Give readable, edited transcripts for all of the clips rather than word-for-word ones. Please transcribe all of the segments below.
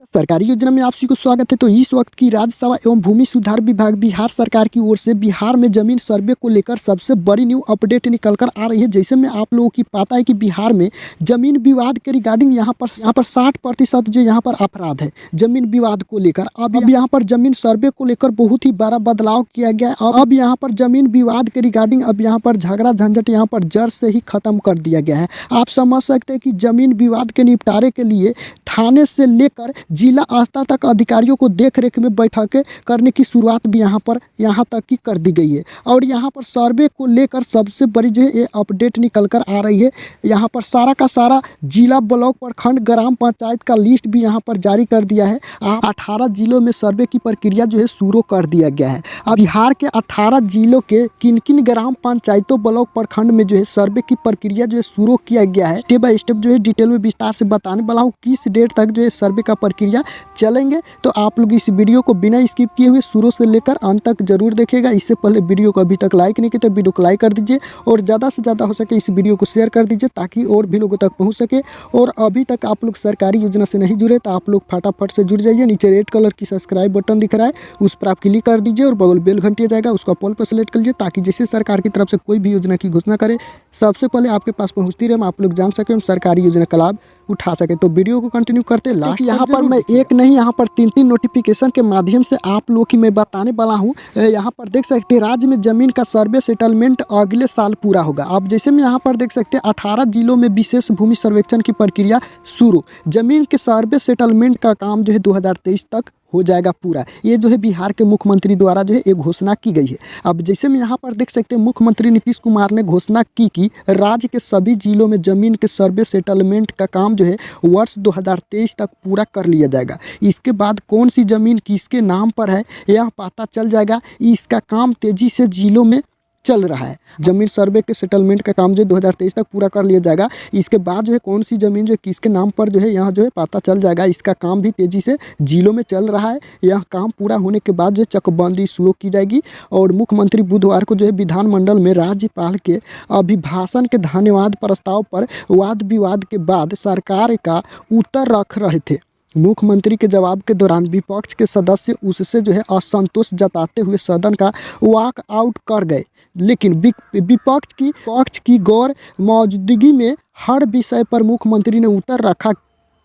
सरकारी योजना में आप सभी को स्वागत है। तो इस वक्त की राज्यसभा एवं भूमि सुधार विभाग बिहार सरकार की ओर से बिहार में जमीन सर्वे को लेकर सबसे बड़ी न्यू अपडेट निकल कर आ रही है। जैसे में आप लोगों की पता है कि बिहार में जमीन विवाद के रिगार्डिंग यहाँ पर 60% जो यहाँ पर अपराध है जमीन विवाद को लेकर। अब यहाँ पर जमीन सर्वे को लेकर बहुत ही बड़ा बदलाव किया गया। अब यहाँ पर जमीन विवाद के रिगार्डिंग अब यहाँ पर झगड़ा झंझट यहाँ पर जड़ से ही खत्म कर दिया गया है। आप समझ सकते हैं कि जमीन विवाद के निपटारे के लिए थाने से लेकर जिला स्तर तक अधिकारियों को देखरेख में बैठकें करने की शुरुआत भी यहाँ तक की कर दी गई है। और यहाँ पर सर्वे को लेकर सबसे बड़ी जो है ये अपडेट निकल कर आ रही है। यहाँ पर सारा का सारा जिला, ब्लॉक, प्रखंड, ग्राम पंचायत का लिस्ट भी यहाँ पर जारी कर दिया है। 18 जिलों में सर्वे की प्रक्रिया जो है शुरू कर दिया गया है। अब बिहार के 18 जिलों के किन किन ग्राम पंचायतों, ब्लॉक, प्रखंड में जो है सर्वे की प्रक्रिया जो है शुरू किया गया है। स्टेप बाय स्टेप जो है डिटेल में विस्तार से बताने वाला हूँ किस डेट तक जो है सर्वे का प्रक्रिया चलेंगे। तो आप लोग इस वीडियो को बिना स्किप किए हुए शुरू से लेकर अंत तक जरूर देखिएगा। इससे पहले वीडियो को अभी तक लाइक नहीं किया तो वीडियो को लाइक कर दीजिए और ज़्यादा से ज़्यादा हो सके इस वीडियो को शेयर कर दीजिए ताकि और भी लोगों तक पहुंच सके। और अभी तक आप लोग सरकारी योजना से नहीं जुड़े तो आप लोग फटाफट से जुड़ जाइए। नीचे रेड कलर की सब्सक्राइब बटन दिख रहा है, उस पर आप क्लिक कर दीजिए और बगल बेल घंटी जाएगा उसको ऑल पर सेलेक्ट कर लीजिए ताकि जैसे सरकार की तरफ से कोई भी योजना की घोषणा करे सबसे पहले आपके पास पहुँचती रहे, आप लोग जान सके सरकारी योजना का लाभ उठा सके। तो वीडियो को कंटिन्यू करते हैं लास्ट। यहाँ पर मैं एक नहीं यहाँ पर 3 नोटिफिकेशन के माध्यम से आप लोगों की मैं बताने वाला हूँ। यहाँ पर देख सकते हैं राज्य में जमीन का सर्वे सेटलमेंट अगले साल पूरा होगा। अब जैसे में यहाँ पर देख सकते हैं 18 जिलों में विशेष भूमि सर्वेक्षण की प्रक्रिया शुरू। जमीन के सर्वे सेटलमेंट का काम जो है 2023 तक हो जाएगा पूरा। ये जो है बिहार के मुख्यमंत्री द्वारा जो है एक घोषणा की गई है। अब जैसे में यहाँ पर देख सकते हैं मुख्यमंत्री नीतीश कुमार ने घोषणा की कि राज्य के सभी जिलों में जमीन के सर्वे सेटलमेंट का काम जो है वर्ष 2023 तक पूरा कर लिया जाएगा। इसके बाद कौन सी जमीन किसके नाम पर है यह पता चल जाएगा। इसका काम तेजी से जिलों में चल रहा है। जमीन सर्वे के सेटलमेंट का काम जो है 2023 तक पूरा कर लिया जाएगा। इसके बाद जो है कौन सी ज़मीन जो है किसके नाम पर जो है यहाँ जो है पता चल जाएगा। इसका काम भी तेज़ी से जिलों में चल रहा है। यह काम पूरा होने के बाद जो है चकबंदी शुरू की जाएगी और मुख्यमंत्री बुधवार को जो है विधानमंडल में राज्यपाल के अभिभाषण के धन्यवाद प्रस्ताव पर वाद विवाद के बाद सरकार का उत्तर रख रहे थे। मुख्यमंत्री के जवाब के दौरान विपक्ष के सदस्य उससे जो है असंतोष जताते हुए सदन का वॉक आउट कर गए, लेकिन विपक्ष की गौर मौजूदगी में हर विषय पर मुख्यमंत्री ने उत्तर रखा।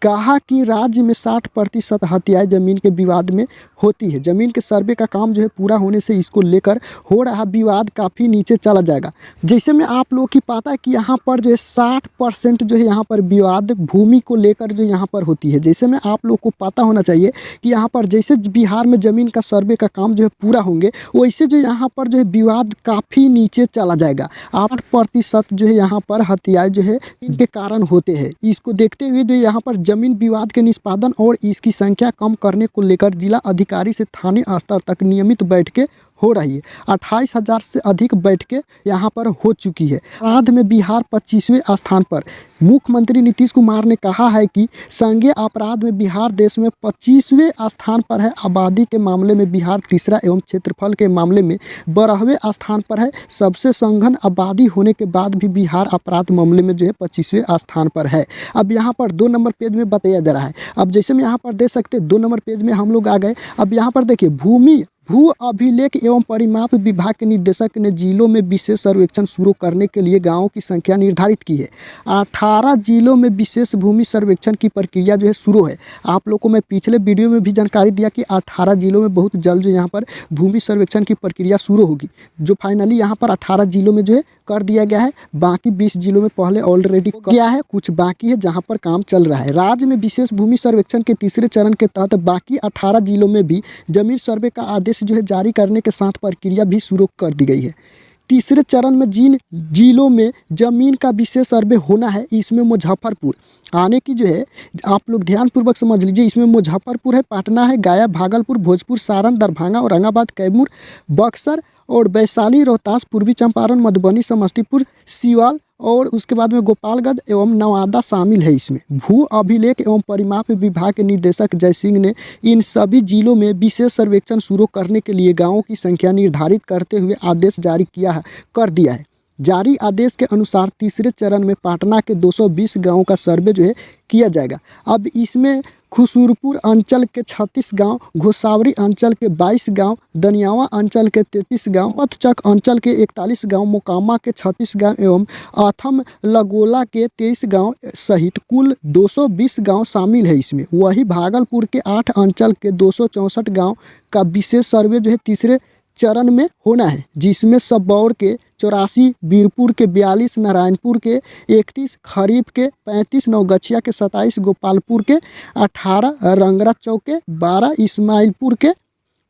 कहा कि राज्य में 60% हत्याएं जमीन के विवाद में होती है। जमीन के सर्वे का काम जो है पूरा होने से इसको लेकर हो रहा विवाद काफ़ी नीचे चला जाएगा। जैसे में आप लोगों की पता है कि यहाँ पर जो है 60% जो है यहाँ पर विवाद भूमि को लेकर जो यहाँ पर होती है। जैसे में आप लोग को पता होना चाहिए कि यहाँ पर जैसे बिहार में ज़मीन का सर्वे का काम जो है पूरा होंगे वैसे जो यहाँ पर जो है विवाद काफ़ी नीचे चला जाएगा। 8% जो है यहाँ पर हत्याएं जो है इनके कारण होते हैं। इसको देखते हुए जो यहाँ पर जमीन विवाद के निष्पादन और इसकी संख्या कम करने को लेकर जिला अधिकारी से थाने स्तर तक नियमित बैठकें हो रही है। 28,000 से अधिक बैठकें यहाँ पर हो चुकी है। अपराध में बिहार 25वें स्थान पर। मुख्यमंत्री नीतीश कुमार ने कहा है कि संज्ञेय अपराध में बिहार देश में 25वें स्थान पर है। आबादी के मामले में बिहार तीसरा एवं क्षेत्रफल के मामले में 12वें स्थान पर है। सबसे संघन आबादी होने के बाद भी बिहार अपराध मामले में जो है 25वें स्थान पर है। अब यहाँ पर 2 नंबर पेज में बताया जा रहा है। अब जैसे में यहाँ पर देख सकते हैं 2 नंबर पेज में हम लोग आ गए। अब यहाँ पर देखिए भू अभिलेख एवं परिमाप विभाग के निदेशक ने जिलों में विशेष सर्वेक्षण शुरू करने के लिए गांवों की संख्या निर्धारित की है। 18 जिलों में विशेष भूमि सर्वेक्षण की प्रक्रिया जो है शुरू है। आप लोगों को मैं पिछले वीडियो में भी जानकारी दिया कि 18 जिलों में बहुत जल्द जो यहाँ पर भूमि सर्वेक्षण की प्रक्रिया शुरू होगी, जो फाइनली यहाँ पर 18 जिलों में जो है कर दिया गया है। बाकी 20 जिलों में पहले ऑलरेडी किया है, कुछ बाकी है जहाँ पर काम चल रहा है। राज्य में विशेष भूमि सर्वेक्षण के तीसरे चरण के तहत बाकी 18 जिलों में भी जमीन सर्वे का आदेश जो है जारी करने के साथ प्रक्रिया भी शुरू कर दी गई है। तीसरे चरण में जिन जिलों में जमीन का विशेष सर्वे होना है इसमें मुजफ्फरपुर आने की जो है आप लोग ध्यानपूर्वक समझ लीजिए। इसमें मुजफ्फरपुर है, पटना है, गया, भागलपुर, भोजपुर, सारण, दरभंगा, औरंगाबाद, कैमूर, बक्सर और वैशाली, रोहतास, पूर्वी चंपारण, मधुबनी, समस्तीपुर, सीवाल और उसके बाद में गोपालगंज एवं नवादा शामिल है। इसमें भू अभिलेख एवं परिमाप विभाग के निदेशक जय सिंह ने इन सभी जिलों में विशेष सर्वेक्षण शुरू करने के लिए गांवों की संख्या निर्धारित करते हुए आदेश जारी कर दिया है। जारी आदेश के अनुसार तीसरे चरण में पटना के 220 गाँवों का सर्वे जो है किया जाएगा। अब इसमें खुसुरपुर अंचल के 36 गांव, घोसावरी अंचल के 22 गांव, दनियावा अंचल के 33 गांव, पथचक अंचल के 41 गांव, मोकामा के 36 गांव एवं आथम लगोला के 23 गांव सहित कुल 220 गांव शामिल है इसमें। वही भागलपुर के 8 अंचल के 264 गांव का विशेष सर्वे जो है तीसरे चरण में होना है, जिसमें सबौर के 84, बीरपुर के 42, नारायणपुर के 31, खरीफ के 35, नवगछिया के 27, गोपालपुर के 18, रंगरा चौक के 12, इस्माइलपुर के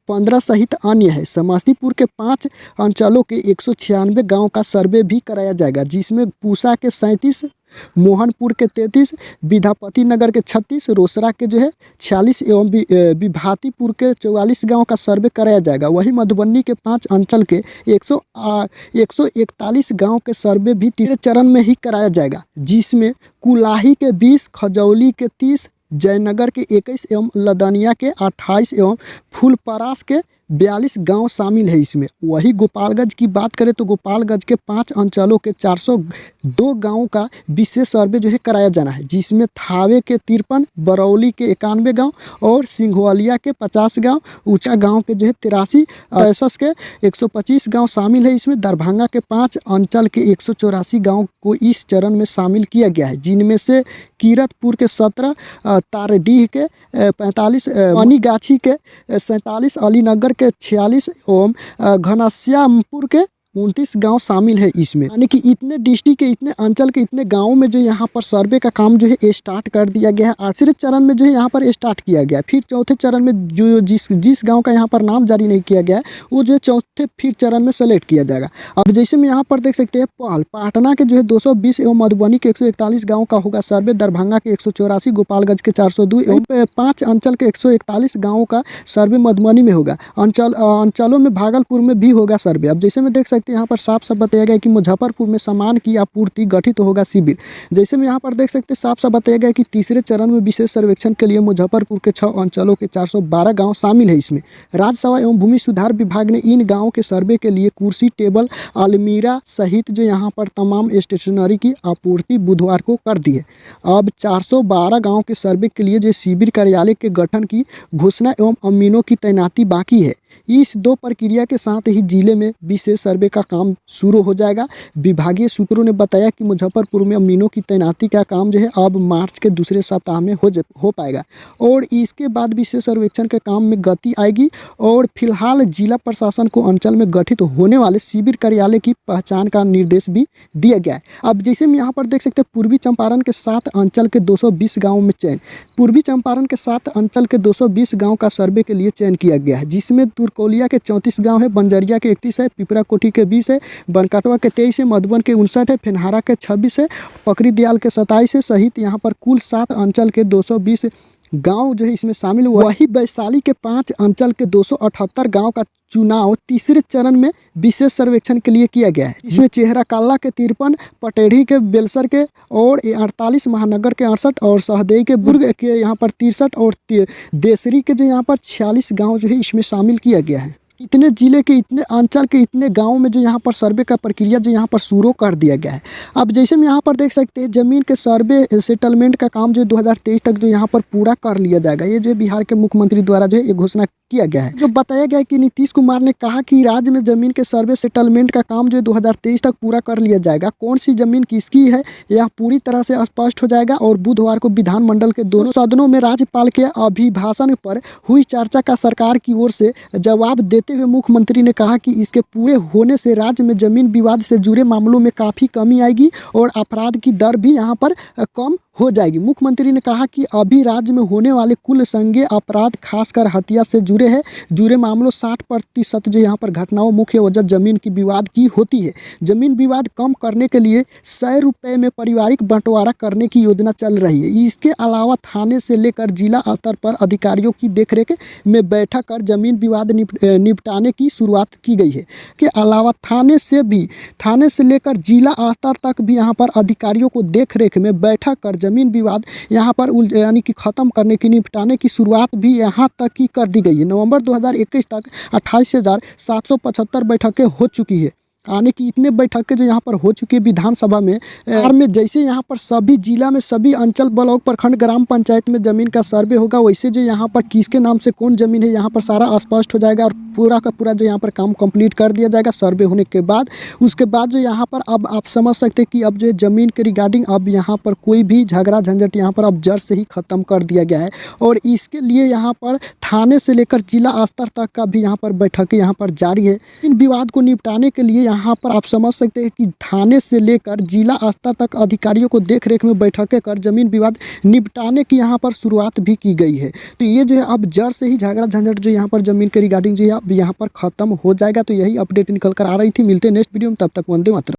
15 सहित अन्य है। समस्तीपुर के 5 अंचलों के 196 गांव का सर्वे भी कराया जाएगा, जिसमें पूसा के 37, मोहनपुर के 33, विद्यापति नगर के 36, रोसड़ा के जो है 46 एवं विभातीपुर के 44 गांव का सर्वे कराया जाएगा। वही मधुबनी के 5 अंचल के 141 गांव के सर्वे भी तीसरे चरण में ही कराया जाएगा, जिसमें कुलाही के 20, खजौली के 30, जयनगर के 21 एवं लदनिया के 28 एवं फूलपरास के 42 गांव शामिल है इसमें। वही गोपालगंज की बात करें तो गोपालगंज के 5 अंचलों के 402 गांवों का विशेष सर्वे जो है कराया जाना है, जिसमें थावे के 53, बरौली के 91 गांव और सिंघवलिया के 50 गांव, ऊंचा गांव के जो है 83, ऐसस के 125 गांव शामिल है इसमें। दरभंगा के 5 अंचल के 184 गांव को इस चरण में शामिल किया गया है, जिनमें से कीरतपुर के 17, तारडीह के 45, मनीगाछी के 47, अलीनगर के 46 एवं घनश्यामपुर के 29 गांव शामिल है इसमें। यानी कि इतने डिस्ट्रिक्ट के, इतने अंचल के, इतने गांवों में जो यहाँ पर सर्वे का काम जो है स्टार्ट कर दिया गया है। तीसरे चरण में जो है यहाँ पर स्टार्ट किया गया, फिर चौथे चरण में जो जिस गांव का यहाँ पर नाम जारी नहीं किया गया है वो जो है चौथे फिर चरण में सेलेक्ट किया जाएगा। अब जैसे में यहाँ पर देख सकते हैं पटना के जो है 220 एवं मधुबनी के 141 गाँव का होगा सर्वे, दरभंगा के 184, गोपालगंज के 402 एवं 5 अंचल के 141 गाँवों का सर्वे मधुबनी में होगा। अंचलों में भागलपुर में भी होगा सर्वे। अब जैसे में देख सकते यहाँ पर साफ बताया गया कि मुजफ्फरपुर में सामान की आपूर्ति गठित होगा शिविर। जैसे में यहाँ पर देख सकते साफ बताया गया कि तीसरे चरण में विशेष सर्वेक्षण के लिए मुजफ्फरपुर के 6 अंचलों के 412 गांव शामिल है इसमें। राज्यसभा एवं भूमि सुधार विभाग ने इन गांवों के सर्वे के लिए कुर्सी, टेबल, अलमीरा सहित जो यहाँ पर तमाम स्टेशनरी की आपूर्ति बुधवार को कर दी है। अब 412 गाँव के सर्वे के लिए जो शिविर कार्यालय के गठन की घोषणा एवं अमीनों की तैनाती बाकी है। इस 2 प्रक्रिया के साथ ही जिले में विशेष सर्वे का काम शुरू हो जाएगा। विभागीय सूत्रों ने बताया कि मुजफ्फरपुर में अमीनों की तैनाती का काम जो है अब मार्च के दूसरे सप्ताह में हो पाएगा और इसके बाद विशेष सर्वेक्षण के काम में गति आएगी। और फिलहाल जिला प्रशासन को अंचल में गठित होने वाले शिविर कार्यालय की पहचान का निर्देश भी दिया गया है। अब जैसे हम यहाँ पर देख सकते हैं पूर्वी चंपारण के 7 अंचल के 220 गाँव में चयन, पूर्वी चंपारण के 7 अंचल के 220 गाँव का सर्वे के लिए चयन किया गया है, जिसमें तुरकोलिया के 34 गांव है, बंजरिया के 31 है, पिपरा कोठी के 20 है, बनकाटवा के 23 है, मधुबन के 59 है, फेनहारा के 26 है, पकड़ी दयाल के 27 है सहित यहाँ पर कुल 7 अंचल के 220 गांव जो है इसमें शामिल हुआ। वही वैशाली के 5 अंचल के 278 गांव का चुनाव तीसरे चरण में विशेष सर्वेक्षण के लिए किया गया है। इसमें चेहरा काला के 53, पटेढ़ी के बेलसर के और 48, महानगर के 68 और सहदेई के बुर्ग के यहाँ पर 63 और देसरी के जो यहाँ पर 46 गाँव जो है इसमें शामिल किया गया है। इतने जिले के, इतने अंचल के, इतने गांव में जो यहाँ पर सर्वे का प्रक्रिया जो यहाँ पर शुरू कर दिया गया है। अब जैसे हम यहाँ पर देख सकते हैं जमीन के सर्वे सेटलमेंट का काम जो 2023 तक जो यहाँ पर पूरा कर लिया जाएगा। ये जो बिहार के मुख्यमंत्री द्वारा जो है ये घोषणा किया गया है। जो बताया गया है कि नीतीश कुमार ने कहा कि राज्य में जमीन के सर्वे सेटलमेंट का काम जो 2023 तक पूरा कर लिया जाएगा। कौन सी जमीन किसकी है यह पूरी तरह से स्पष्ट हो जाएगा। और बुधवार को विधानमंडल के दोनों सदनों में राज्यपाल के अभिभाषण पर हुई चर्चा का सरकार की ओर से जवाब देते हुए मुख्यमंत्री ने कहा कि इसके पूरे होने से राज्य में जमीन विवाद से जुड़े मामलों में काफ़ी कमी आएगी और अपराध की दर भी यहाँ पर कम हो जाएगी। मुख्यमंत्री ने कहा कि अभी राज्य में होने वाले कुल संज्ञेय अपराध खासकर हत्या से जुड़े मामलों 60% जो यहाँ पर घटनाओं मुख्य वजह जमीन की विवाद की होती है। जमीन विवाद कम करने के लिए 100 रुपये में पारिवारिक बंटवारा करने की योजना चल रही है। इसके अलावा थाने से लेकर जिला स्तर पर अधिकारियों की देखरेख में बैठक कर जमीन विवाद निपटाने की शुरुआत की गई है। के अलावा थाने से लेकर जिला स्तर तक भी यहाँ पर अधिकारियों को देखरेख में बैठक कर जमीन विवाद यहाँ पर यानी कि ख़त्म करने की, निपटाने की शुरुआत भी यहाँ तक की कर दी गई है। नवंबर 2021 तक 28,775 बैठकें हो चुकी है। आने की इतने बैठकें जो यहाँ पर हो चुकी है विधानसभा में जैसे यहाँ पर सभी जिला में सभी अंचल ब्लॉक प्रखंड ग्राम पंचायत में जमीन का सर्वे होगा, वैसे जो यहाँ पर किसके नाम से कौन जमीन है यहाँ पर सारा स्पष्ट हो जाएगा और पूरा का पूरा जो यहाँ पर काम कंप्लीट कर दिया जाएगा सर्वे होने के बाद। उसके बाद जो यहाँ पर अब आप समझ सकते हैं कि अब जो ज़मीन के रिगार्डिंग अब यहाँ पर कोई भी झगड़ा झंझट यहाँ पर अब जड़ से ही ख़त्म कर दिया गया है और इसके लिए यहाँ पर थाने से लेकर जिला स्तर तक का भी यहाँ पर बैठकें यहाँ पर जारी है। इन विवाद को निपटाने के लिए यहाँ पर आप समझ सकते हैं कि थाने से लेकर जिला स्तर तक अधिकारियों को देख रेख में बैठकें कर जमीन विवाद निपटाने की यहाँ पर शुरुआत भी की गई है। तो ये जो है अब जड़ से ही झगड़ा झंझट जो यहाँ पर जमीन के रिगार्डिंग जो है अब यहाँ पर ख़त्म हो जाएगा। तो यही अपडेट निकल कर आ रही थी। मिलते हैं नेक्स्ट वीडियो में, तब तक वंदे मातरम।